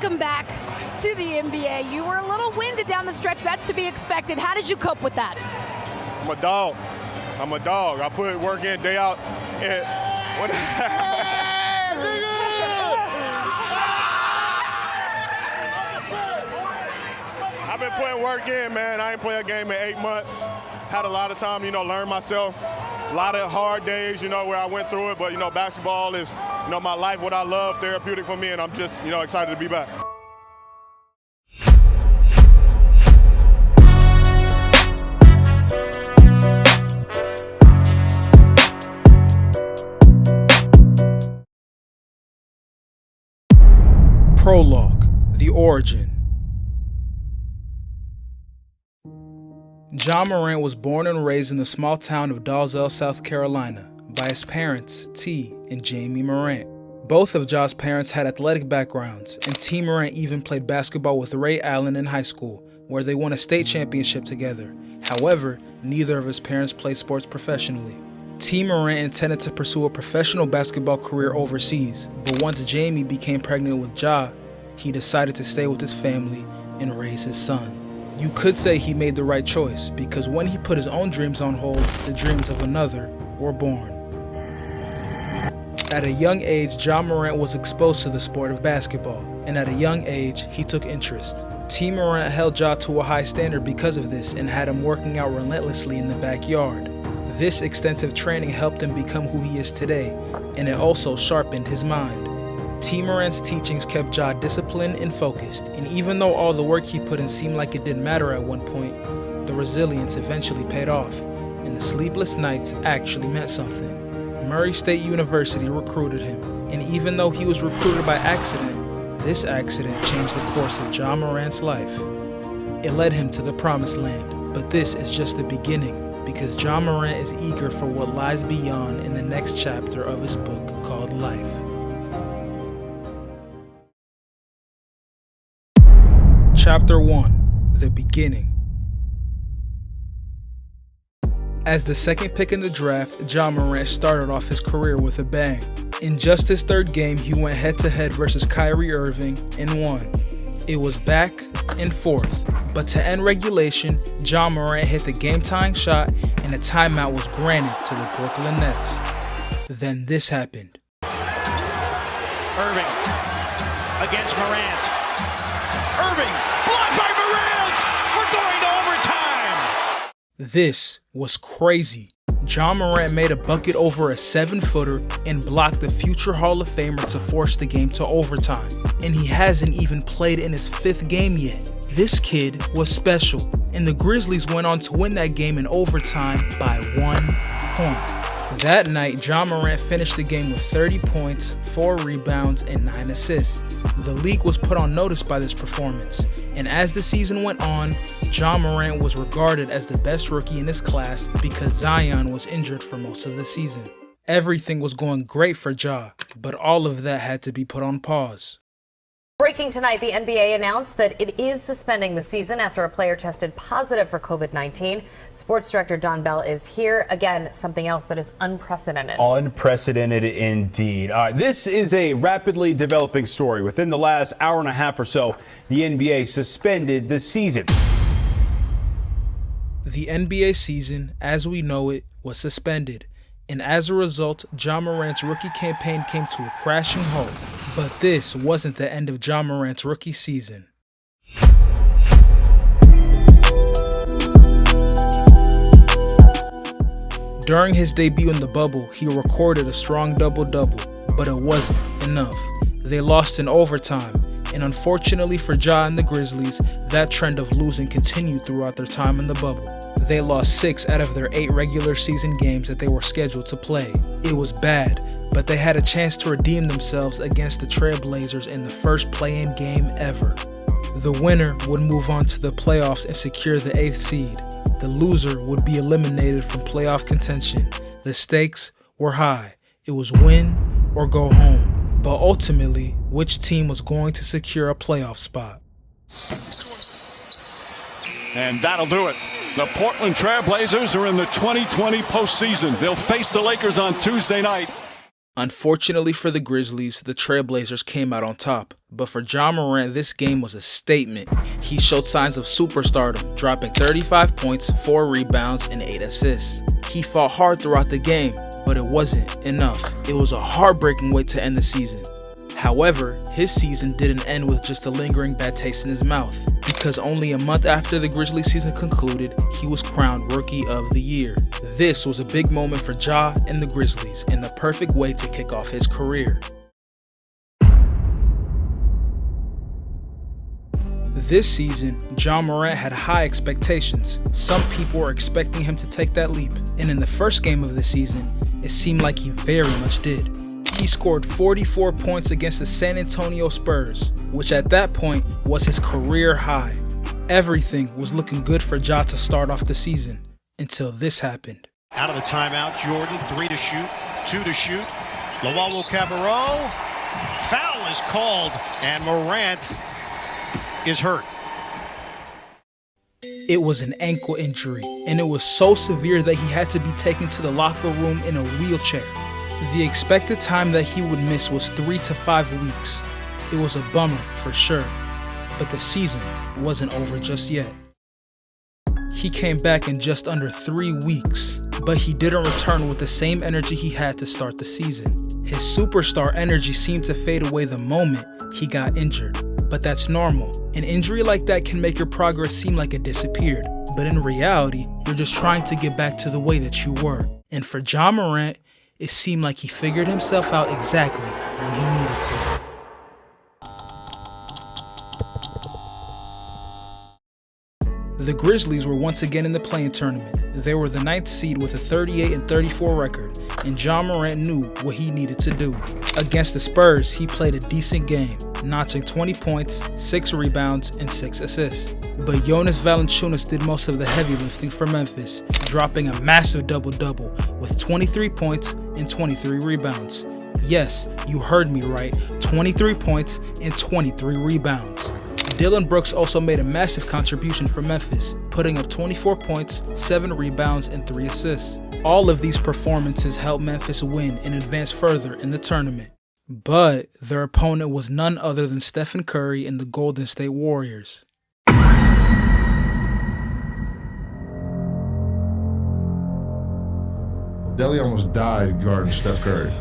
Welcome back to the NBA. You were a little winded down the stretch. That's to be expected. How did you cope with that? I'm a dog. I put work in day out. I've been putting work in, man. I ain't played a game in 8 months. Had a lot of time, learn myself. A lot of hard days, where I went through it. But, basketball is, my life, what I love, therapeutic for me. And I'm just, excited to be back. Prologue, the origin. Ja Morant was born and raised in the small town of Dalzell, South Carolina, by his parents, T and Jamie Morant. Both of Ja's parents had athletic backgrounds, and T Morant even played basketball with Ray Allen in high school, where they won a state championship together. However, neither of his parents played sports professionally. T Morant intended to pursue a professional basketball career overseas, but once Jamie became pregnant with Ja, he decided to stay with his family and raise his son. You could say he made the right choice, because when he put his own dreams on hold, the dreams of another were born. At a young age, Ja Morant was exposed to the sport of basketball, and at a young age, he took interest. T Morant held Ja to a high standard because of this and had him working out relentlessly in the backyard. This extensive training helped him become who he is today, and it also sharpened his mind. T Morant's teachings kept Ja disciplined and focused, and even though all the work he put in seemed like it didn't matter at one point, the resilience eventually paid off, and the sleepless nights actually meant something. Murray State University recruited him, and even though he was recruited by accident, this accident changed the course of Ja Morant's life. It led him to the promised land, but this is just the beginning, because Ja Morant is eager for what lies beyond in the next chapter of his book called Life. Chapter 1, The Beginning. As the second pick in the draft, Ja Morant started off his career with a bang. In just his third game, he went head-to-head versus Kyrie Irving and won. It was back and forth, but to end regulation, Ja Morant hit the game-tying shot and a timeout was granted to the Brooklyn Nets. Then this happened. Irving against Morant. Irving, blocked by Morant! We're going to overtime! This was crazy. Ja Morant made a bucket over a 7-footer and blocked the future Hall of Famer to force the game to overtime. And he hasn't even played in his 5th game yet. This kid was special, and the Grizzlies went on to win that game in overtime by 1 point. That night, Ja Morant finished the game with 30 points, 4 rebounds, and 9 assists. The league was put on notice by this performance, and as the season went on, Ja Morant was regarded as the best rookie in his class because Zion was injured for most of the season. Everything was going great for Ja, but all of that had to be put on pause. Breaking tonight, the NBA announced that it is suspending the season after a player tested positive for COVID-19. Sports director Don Bell is here. Again, something else that is unprecedented. Unprecedented indeed. This is a rapidly developing story. Within the last hour and a half or so, the NBA suspended the season. The NBA season, as we know it, was suspended. And as a result, Ja Morant's rookie campaign came to a crashing halt. But this wasn't the end of Ja Morant's rookie season. During his debut in the bubble, he recorded a strong double-double, but it wasn't enough. They lost in overtime, and unfortunately for Ja and the Grizzlies, that trend of losing continued throughout their time in the bubble. They lost 6 out of their 8 regular season games that they were scheduled to play. It was bad, but they had a chance to redeem themselves against the Trailblazers in the first play-in game ever. The winner would move on to the playoffs and secure the 8th seed. The loser would be eliminated from playoff contention. The stakes were high. It was win or go home. But ultimately, which team was going to secure a playoff spot? And that'll do it. The Portland Trail Blazers are in the 2020 postseason. They'll face the Lakers on Tuesday night. Unfortunately for the Grizzlies, the Trailblazers came out on top. But for Ja Morant, this game was a statement. He showed signs of superstardom, dropping 35 points, 4 rebounds, and 8 assists. He fought hard throughout the game, but it wasn't enough. It was a heartbreaking way to end the season. However, his season didn't end with just a lingering bad taste in his mouth, because only a month after the Grizzlies season concluded, he was crowned Rookie of the Year. This was a big moment for Ja and the Grizzlies, and the perfect way to kick off his career. This season, Ja Morant had high expectations. Some people were expecting him to take that leap, and in the first game of the season, it seemed like he very much did. He scored 44 points against the San Antonio Spurs, which at that point was his career high. Everything was looking good for Ja to start off the season, until this happened. Out of the timeout, Jordan, 3 to shoot, 2 to shoot. Luwawu-Cabarrot, foul is called, and Morant is hurt. It was an ankle injury, and it was so severe that he had to be taken to the locker room in a wheelchair. The expected time that he would miss was 3 to 5 weeks. It was a bummer for sure, but the season wasn't over just yet. He came back in just under 3 weeks, but he didn't return with the same energy he had to start the season. His superstar energy seemed to fade away the moment he got injured, but that's normal. An injury like that can make your progress seem like it disappeared, but in reality, you're just trying to get back to the way that you were. And for Ja Morant, it seemed like he figured himself out exactly when he needed to. The Grizzlies were once again in the play-in tournament. They were the 9th seed with a 38-34 record, and Ja Morant knew what he needed to do. Against the Spurs, he played a decent game, notching 20 points, 6 rebounds, and 6 assists. But Jonas Valanciunas did most of the heavy lifting for Memphis, dropping a massive double-double with 23 points and 23 rebounds. Yes, you heard me right, 23 points and 23 rebounds. Dillon Brooks also made a massive contribution for Memphis, putting up 24 points, 7 rebounds, and 3 assists. All of these performances helped Memphis win and advance further in the tournament. But their opponent was none other than Stephen Curry and the Golden State Warriors. Delly almost died guarding Steph Curry.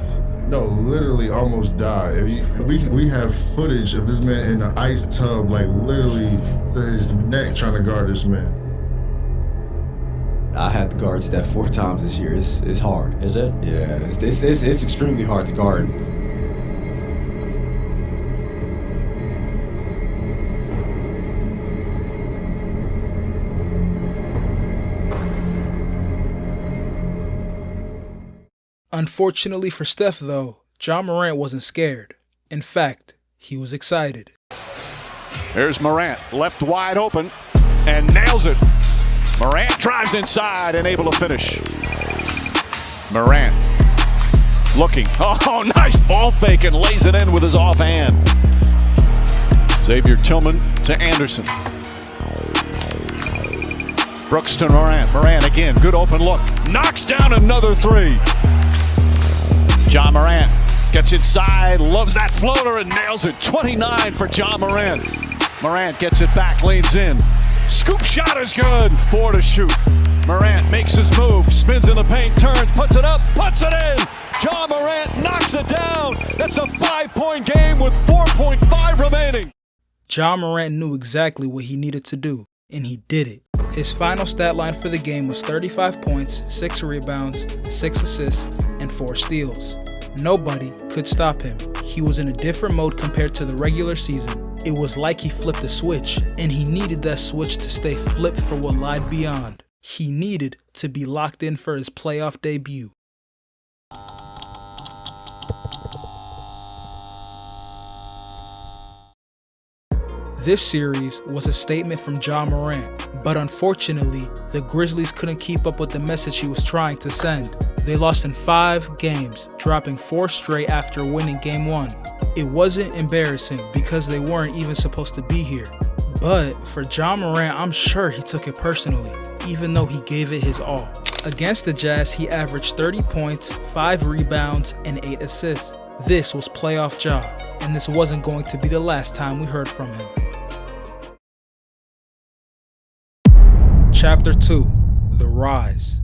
No, literally almost died. We have footage of this man in an ice tub, like literally to his neck trying to guard this man. I had to guard Steph 4 times this year. It's hard. Is it? Yeah, it's extremely hard to guard. Unfortunately for Steph, though, Ja Morant wasn't scared. In fact, he was excited. There's Morant, left wide open, and nails it. Morant drives inside and able to finish. Morant looking. Oh, nice ball fake and lays it in with his offhand. Xavier Tillman to Anderson. Brooks to Morant. Morant again, good open look. Knocks down another 3. Ja Morant gets inside, loves that floater and nails it. 29 for Ja Morant. Morant gets it back, leans in. Scoop shot is good. 4 to shoot. Morant makes his move, spins in the paint, turns, puts it up, puts it in. Ja Morant knocks it down. That's a 5-point game with 4.5 remaining. Ja Morant knew exactly what he needed to do, and he did it. His final stat line for the game was 35 points, 6 rebounds, 6 assists, and 4 steals. Nobody could stop him. He was in a different mode compared to the regular season. It was like he flipped a switch, and he needed that switch to stay flipped for what lied beyond. He needed to be locked in for his playoff debut. This series was a statement from Ja Morant, but unfortunately, the Grizzlies couldn't keep up with the message he was trying to send. They lost in 5 games, dropping 4 straight after winning Game 1. It wasn't embarrassing because they weren't even supposed to be here. But for Ja Morant, I'm sure he took it personally, even though he gave it his all. Against the Jazz, he averaged 30 points, 5 rebounds, and 8 assists. This was playoff Ja, and this wasn't going to be the last time we heard from him. Chapter 2: The Rise.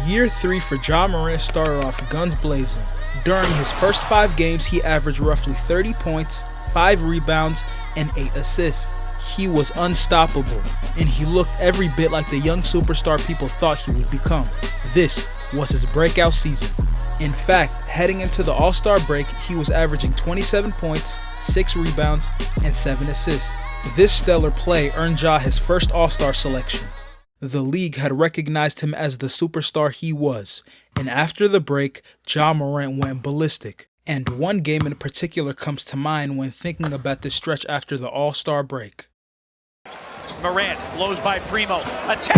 Year 3 for Ja Morant started off guns blazing. During his first 5 games, he averaged roughly 30 points, 5 rebounds, and 8 assists. He was unstoppable, and he looked every bit like the young superstar people thought he would become. This was his breakout season. In fact, heading into the All-Star break, he was averaging 27 points, 6 rebounds, and 7 assists. This stellar play earned Ja his first All-Star selection. The league had recognized him as the superstar he was, and after the break, Ja Morant went ballistic. And one game in particular comes to mind when thinking about this stretch after the All-Star break. Morant blows by Primo. Attack!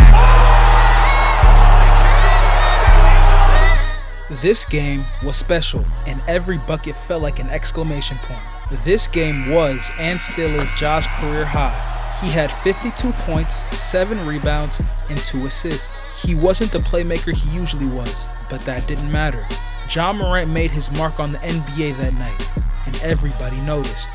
This game was special, and every bucket felt like an exclamation point. This game was, and still is, Ja's career high. He had 52 points, 7 rebounds, and 2 assists. He wasn't the playmaker he usually was, but that didn't matter. Ja Morant made his mark on the NBA that night, and everybody noticed.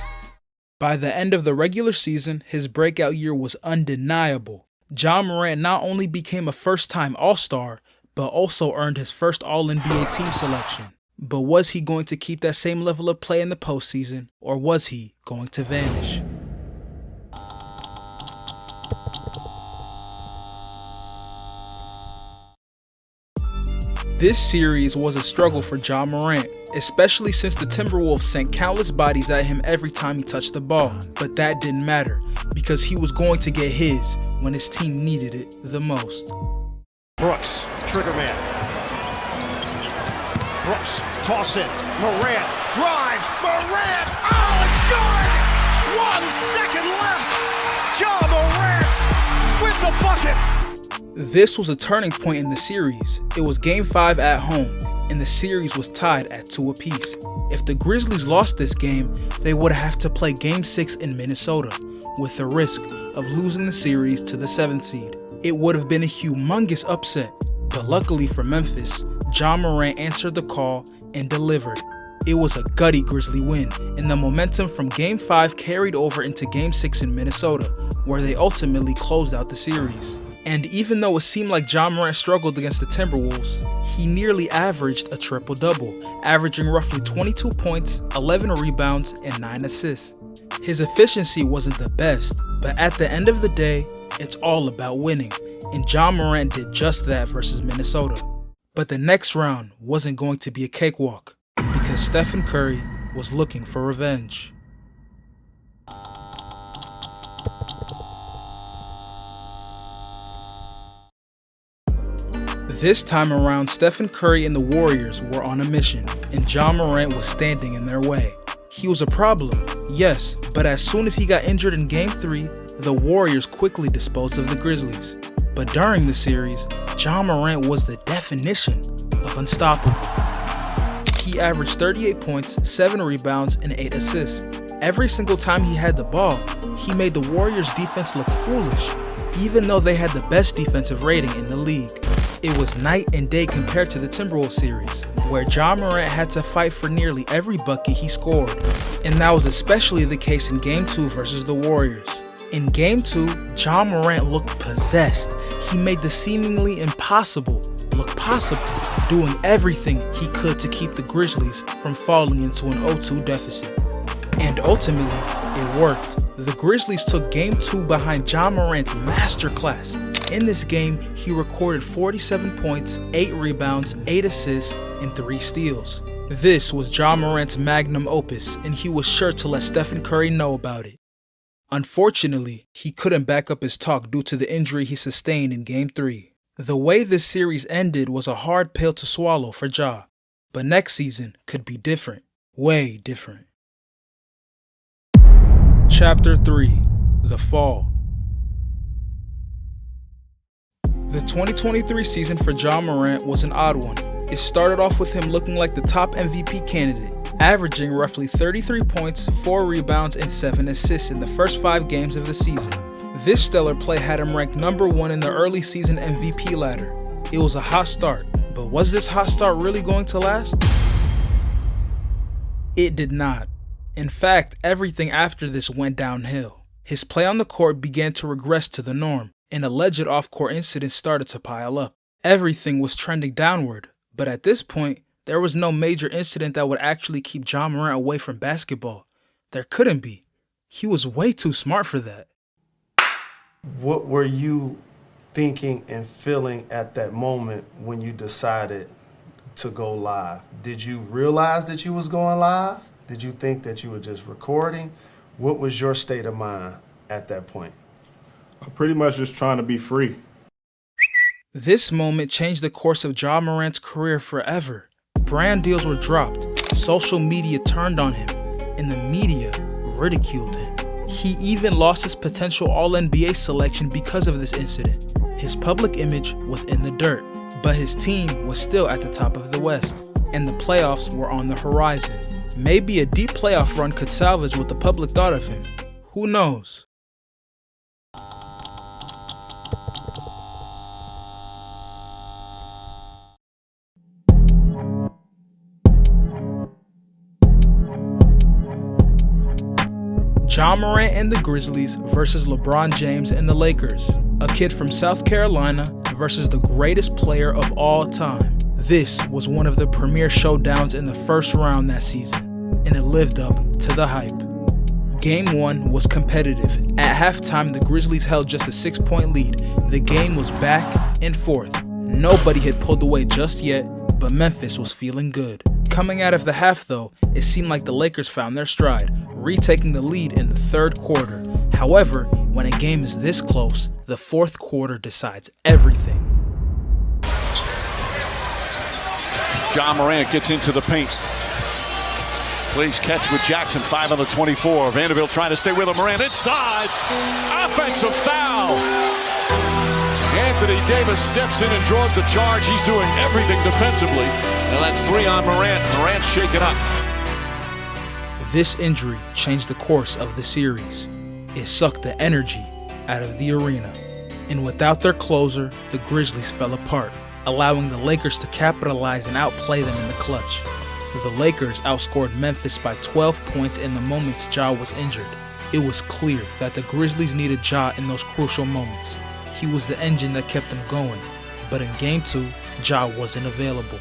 By the end of the regular season, his breakout year was undeniable. Ja Morant not only became a first-time All-Star, but also earned his first All-NBA team selection. But was he going to keep that same level of play in the postseason, or was he going to vanish? This series was a struggle for Ja Morant, especially since the Timberwolves sent countless bodies at him every time he touched the ball. But that didn't matter, because he was going to get his when his team needed it the most. Brooks, trigger man. Brooks, toss it. Morant drives. Morant. Oh, it's good! 1 second left. Ja Morant with the bucket. This was a turning point in the series. It was Game 5 at home, and the series was tied at 2 apiece. If the Grizzlies lost this game, they would have to play Game 6 in Minnesota, with the risk of losing the series to the 7th seed. It would have been a humongous upset, but luckily for Memphis, Ja Morant answered the call and delivered. It was a gutty Grizzly win, and the momentum from Game 5 carried over into Game 6 in Minnesota, where they ultimately closed out the series. And even though it seemed like Ja Morant struggled against the Timberwolves, he nearly averaged a triple-double, averaging roughly 22 points, 11 rebounds, and 9 assists. His efficiency wasn't the best, but at the end of the day, it's all about winning, and Ja Morant did just that versus Minnesota. But the next round wasn't going to be a cakewalk, because Stephen Curry was looking for revenge. This time around, Stephen Curry and the Warriors were on a mission, and Ja Morant was standing in their way. He was a problem, yes, but as soon as he got injured in Game 3, the Warriors quickly disposed of the Grizzlies. But during the series, Ja Morant was the definition of unstoppable. He averaged 38 points, 7 rebounds, and 8 assists. Every single time he had the ball, he made the Warriors' defense look foolish, even though they had the best defensive rating in the league. It was night and day compared to the Timberwolves series, where Ja Morant had to fight for nearly every bucket he scored. And that was especially the case in Game 2 versus the Warriors. In Game 2, Ja Morant looked possessed. He made the seemingly impossible look possible, doing everything he could to keep the Grizzlies from falling into an 0-2 deficit. And ultimately, it worked. The Grizzlies took Game 2 behind Ja Morant's masterclass. In this game, he recorded 47 points, 8 rebounds, 8 assists, and 3 steals. This was Ja Morant's magnum opus, and he was sure to let Stephen Curry know about it. Unfortunately, he couldn't back up his talk due to the injury he sustained in Game 3. The way this series ended was a hard pill to swallow for Ja, but next season could be different, way different. Chapter 3: The Fall. The 2023 season for Ja Morant was an odd one. It started off with him looking like the top MVP candidate, averaging roughly 33 points, 4 rebounds, and 7 assists in the first 5 games of the season. This stellar play had him ranked number 1 in the early season MVP ladder. It was a hot start, but was this hot start really going to last? It did not. In fact, everything after this went downhill. His play on the court began to regress to the norm, and alleged off-court incidents started to pile up. Everything was trending downward, but at this point, there was no major incident that would actually keep Ja Morant away from basketball. There couldn't be. He was way too smart for that. What were you thinking and feeling at that moment when you decided to go live? Did you realize that you was going live? Did you think that you were just recording? What was your state of mind at that point? I'm pretty much just trying to be free. This moment changed the course of Ja Morant's career forever. Brand deals were dropped, social media turned on him, and the media ridiculed him. He even lost his potential All-NBA selection because of this incident. His public image was in the dirt, but his team was still at the top of the West, and the playoffs were on the horizon. Maybe a deep playoff run could salvage what the public thought of him. Who knows? Ja Morant and the Grizzlies versus LeBron James and the Lakers. A kid from South Carolina versus the greatest player of all time. This was one of the premier showdowns in the first round that season, and it lived up to the hype. Game 1 was competitive. At halftime, the Grizzlies held just a 6-point lead. The game was back and forth. Nobody had pulled away just yet, but Memphis was feeling good. Coming out of the half though, it seemed like the Lakers found their stride, retaking the lead in the third quarter. However, when a game is this close, the fourth quarter decides everything. Ja Morant gets into the paint. Plays catch with Jackson, 5 on the 24. Vanderbilt trying to stay with him. Morant inside. Offensive foul. Anthony Davis steps in and draws the charge. He's doing everything defensively. And that's 3 on Morant. Morant shaken up. This injury changed the course of the series. It sucked the energy out of the arena. And without their closer, the Grizzlies fell apart, allowing the Lakers to capitalize and outplay them in the clutch. The Lakers outscored Memphis by 12 points in the moments Ja was injured. It was clear that the Grizzlies needed Ja in those crucial moments. He was the engine that kept them going, but in Game 2, Ja wasn't available.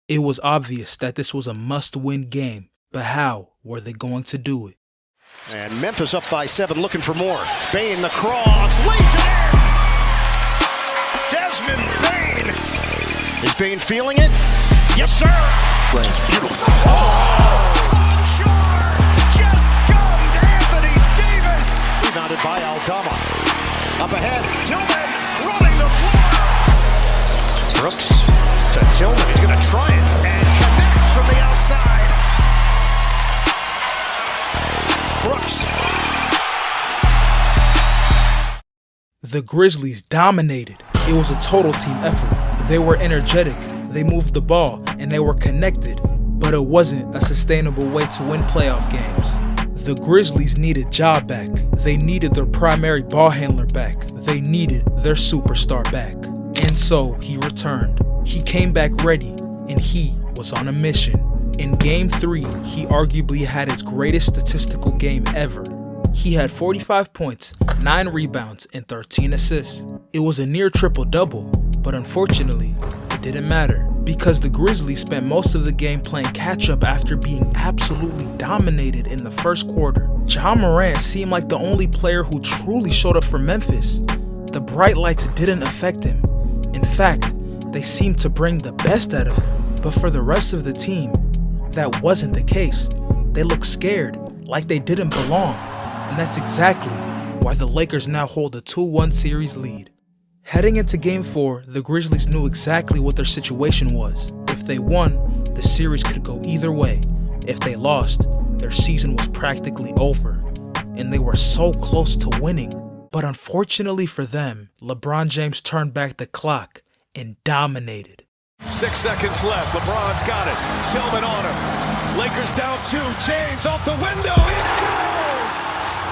It was obvious that this was a must-win game, but how were they going to do it? And Memphis up by 7, looking for more. Bane the cross, lays it in! Desmond Bane! Is Bane feeling it? Yes, sir! Beautiful. Oh! Sure! Just gummed Anthony Davis! Rebounded by Aldama. Up ahead, Tillman running the floor! Brooks to Tillman, he's going to try it, and connects from the outside. Brooks. The Grizzlies dominated. It was a total team effort. They were energetic, they moved the ball, and they were connected, but it wasn't a sustainable way to win playoff games. The Grizzlies needed Ja back. They needed their primary ball handler back. They needed their superstar back. And so he returned. He came back ready, and he was on a mission. In Game 3, he arguably had his greatest statistical game ever. He had 45 points, 9 rebounds, and 13 assists. It was a near triple-double, but unfortunately, it didn't matter because the Grizzlies spent most of the game playing catch-up after being absolutely dominated in the first quarter. Ja Morant seemed like the only player who truly showed up for Memphis. The bright lights didn't affect him. In fact, they seemed to bring the best out of him. But for the rest of the team, that wasn't the case. They looked scared, like they didn't belong. And that's exactly why the Lakers now hold a 2-1 series lead. Heading into Game 4, the Grizzlies knew exactly what their situation was. If they won, the series could go either way. If they lost, their season was practically over. And they were so close to winning. But unfortunately for them, LeBron James turned back the clock and dominated. 6 seconds left. LeBron's got it. Tillman on him. Lakers down 2. James off the window. It goes!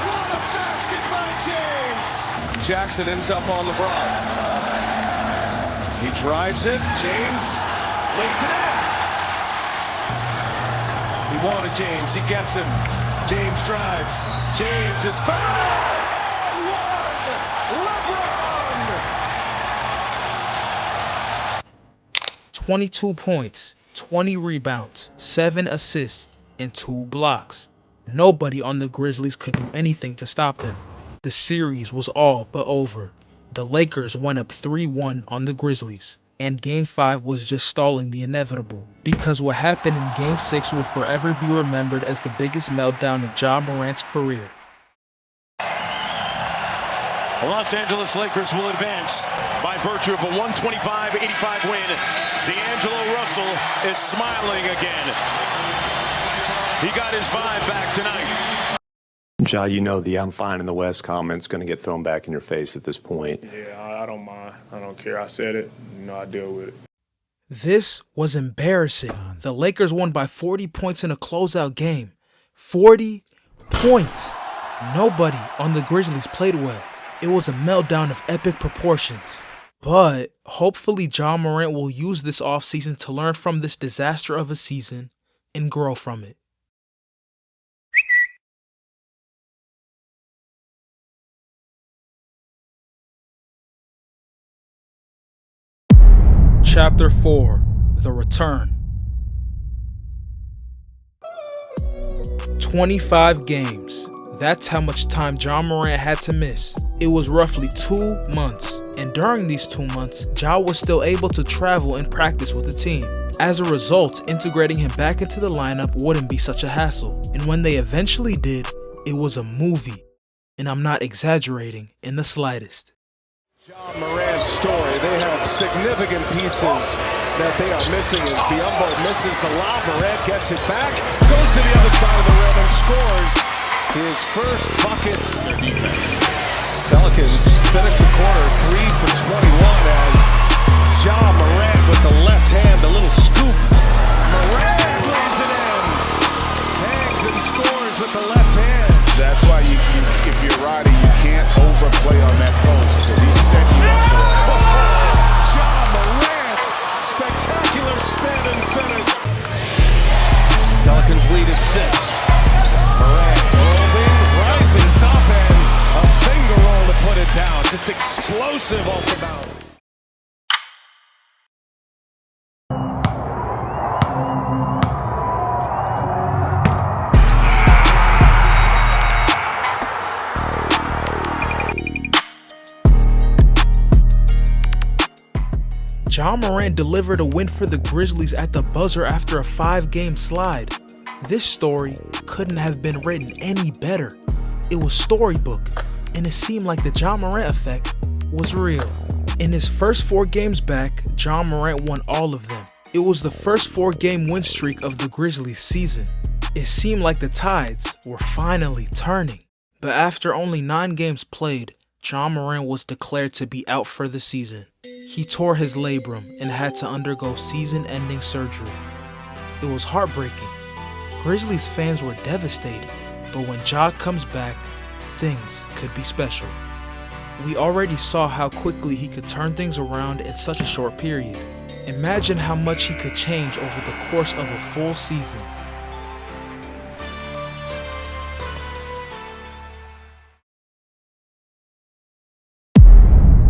What a basket by James! Jackson ends up on LeBron. He drives it. James lays it in. He wanted James. He gets him. James drives. James is fouled. 22 points, 20 rebounds, 7 assists, and 2 blocks. Nobody on the Grizzlies could do anything to stop them. The series was all but over. The Lakers went up 3-1 on the Grizzlies, and Game 5 was just stalling the inevitable, because what happened in Game 6 will forever be remembered as the biggest meltdown in Ja Morant's career. The Los Angeles Lakers will advance by virtue of a 125-85 win. D'Angelo Russell is smiling again. He got his vibe back tonight. Ja, you know the "I'm fine in the West" comment's going to get thrown back in your face at this point. Yeah, I don't mind. I don't care. I said it. I deal with it. This was embarrassing. The Lakers won by 40 points in a closeout game. 40 points. Nobody on the Grizzlies played well. It was a meltdown of epic proportions. But hopefully Ja Morant will use this offseason to learn from this disaster of a season and grow from it. Chapter 4: The Return. 25 games. That's how much time Ja Morant had to miss. It was roughly 2 months. And during these 2 months, Ja was still able to travel and practice with the team. As a result, integrating him back into the lineup wouldn't be such a hassle. And when they eventually did, it was a movie. And I'm not exaggerating in the slightest. Ja Morant's story. They have significant pieces that they are missing as Biyombo misses the lob. Morant gets it back, goes to the other side of the rim and scores his first bucket. Pelicans finish the quarter 3 for 21 as Ja Morant with the left hand, a little scoop. Morant lays it in, hangs and scores with the left hand. That's why if you're riding, you can't overplay on that post because he's setting you up for it. Ja Morant, spectacular spin and finish. Pelicans lead is 6. Morant rolling, rising top end, a finger roll to put it down. Just explosive off the bounce. Ja Morant delivered a win for the Grizzlies at the buzzer after a 5-game slide. This story couldn't have been written any better. It was storybook, and it seemed like the Ja Morant effect was real. In his first 4 games back, Ja Morant won all of them. It was the first 4-game win streak of the Grizzlies season. It seemed like the tides were finally turning. But after only 9 games played, Ja Morant was declared to be out for the season. He tore his labrum and had to undergo season-ending surgery. It was heartbreaking. Grizzlies fans were devastated, but when Ja comes back, things could be special. We already saw how quickly he could turn things around in such a short period. Imagine how much he could change over the course of a full season.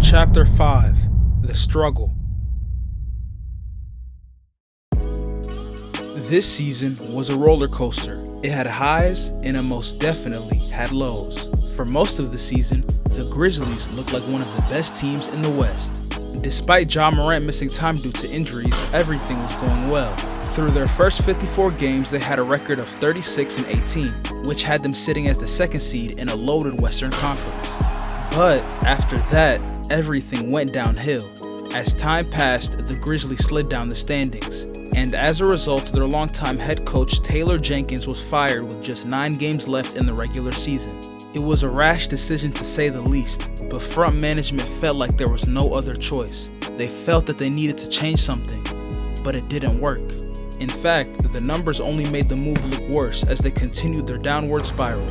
Chapter 5: The Struggle. This season was a roller coaster. It had highs and it most definitely had lows. For most of the season, the Grizzlies looked like one of the best teams in the West. Despite Ja Morant missing time due to injuries, everything was going well. Through their first 54 games, they had a record of 36-18, which had them sitting as the 2nd seed in a loaded Western Conference. But after that, everything went downhill. As time passed, the Grizzlies slid down the standings. And as a result, their longtime head coach Taylor Jenkins was fired with just 9 games left in the regular season. It was a rash decision to say the least, but front management felt like there was no other choice. They felt that they needed to change something, but it didn't work. In fact, the numbers only made the move look worse as they continued their downward spiral.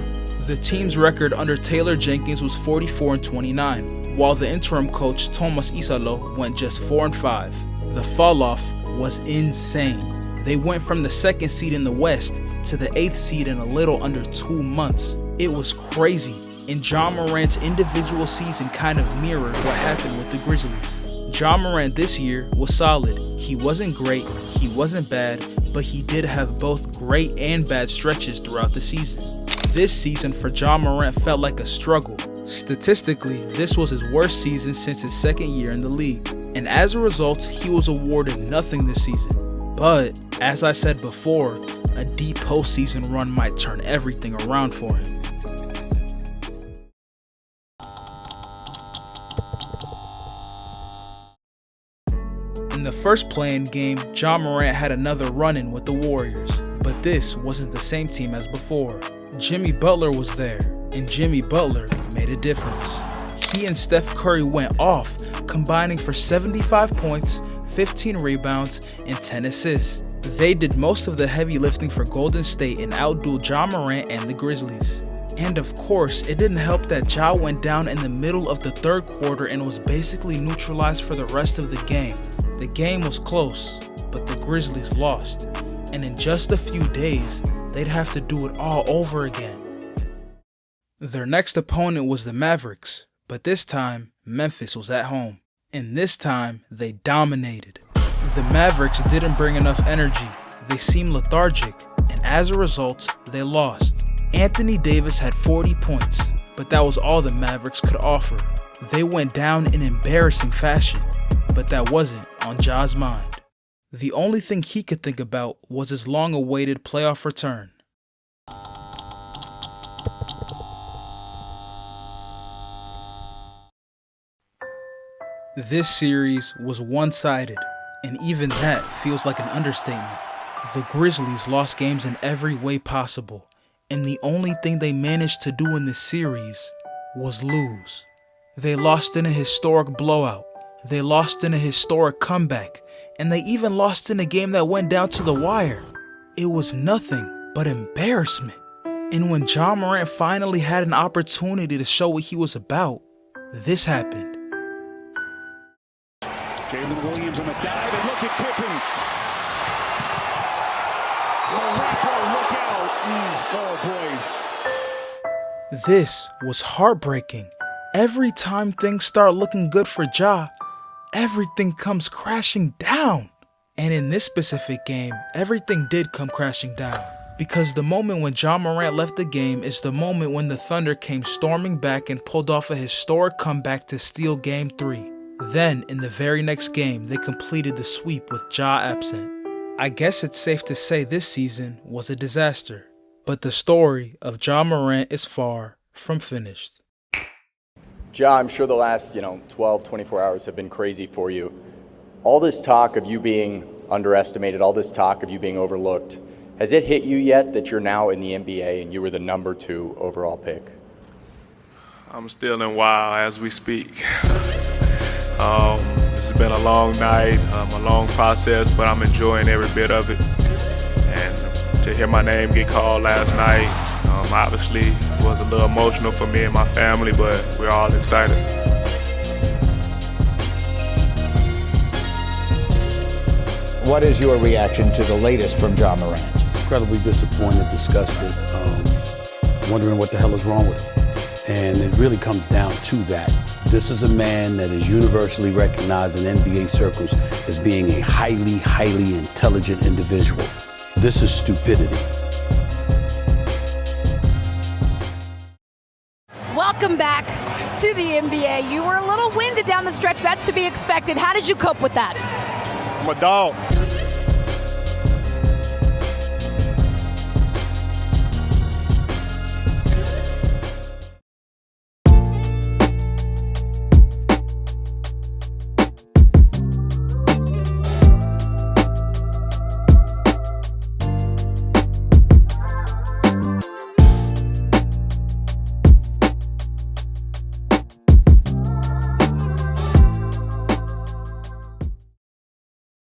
The team's record under Taylor Jenkins was 44-29, while the interim coach Thomas Isalo went just 4-5. The falloff was insane. They went from the 2nd seed in the West to the 8th seed in a little under 2 months. It was crazy, and Ja Morant's individual season kind of mirrored what happened with the Grizzlies. Ja Morant this year was solid. He wasn't great, he wasn't bad, but he did have both great and bad stretches throughout the season. This season for Ja Morant felt like a struggle. Statistically, this was his worst season since his 2nd year in the league, and as a result, he was awarded nothing this season. But, as I said before, a deep postseason run might turn everything around for him. In the first play-in game, Ja Morant had another run-in with the Warriors, but this wasn't the same team as before. Jimmy Butler was there, and Jimmy Butler made a difference. He and Steph Curry went off, combining for 75 points, 15 rebounds, and 10 assists. They did most of the heavy lifting for Golden State and outdueled Ja Morant and the Grizzlies. And of course, it didn't help that Ja went down in the middle of the 3rd quarter and was basically neutralized for the rest of the game. The game was close, but the Grizzlies lost. And in just a few days, they'd have to do it all over again. Their next opponent was the Mavericks, but this time, Memphis was at home. And this time, they dominated. The Mavericks didn't bring enough energy, they seemed lethargic, and as a result, they lost. Anthony Davis had 40 points, but that was all the Mavericks could offer. They went down in embarrassing fashion, but that wasn't on Ja's mind. The only thing he could think about was his long-awaited playoff return. This series was one-sided, and even that feels like an understatement. The Grizzlies lost games in every way possible, and the only thing they managed to do in this series was lose. They lost in a historic blowout, they lost in a historic comeback, and they even lost in a game that went down to the wire. It was nothing but embarrassment. And when Ja Morant finally had an opportunity to show what he was about, this happened. Jalen Williams on the dive, and look at Pippen. Look out. Oh boy. This was heartbreaking. Every time things start looking good for Ja, everything comes crashing down. And in this specific game, everything did come crashing down. Because the moment when Ja Morant left the game is the moment when the Thunder came storming back and pulled off a historic comeback to steal Game 3. Then, in the very next game, they completed the sweep with Ja absent. I guess it's safe to say this season was a disaster. But the story of Ja Morant is far from finished. Ja, I'm sure the last, 12, 24 hours have been crazy for you. All this talk of you being underestimated, all this talk of you being overlooked, has it hit you yet that you're now in the NBA and you were the number 2 overall pick? I'm still in wow as we speak. It's been a long night, a long process, but I'm enjoying every bit of it. And to hear my name get called last night, obviously was a little emotional for me and my family, but we're all excited. What is your reaction to the latest from Ja Morant? Incredibly disappointed, disgusted, wondering what the hell is wrong with him. And it really comes down to that. This is a man that is universally recognized in NBA circles as being a highly, highly intelligent individual. This is stupidity. Welcome back to the NBA. You were a little winded down the stretch. That's to be expected. How did you cope with that? I'm a dog.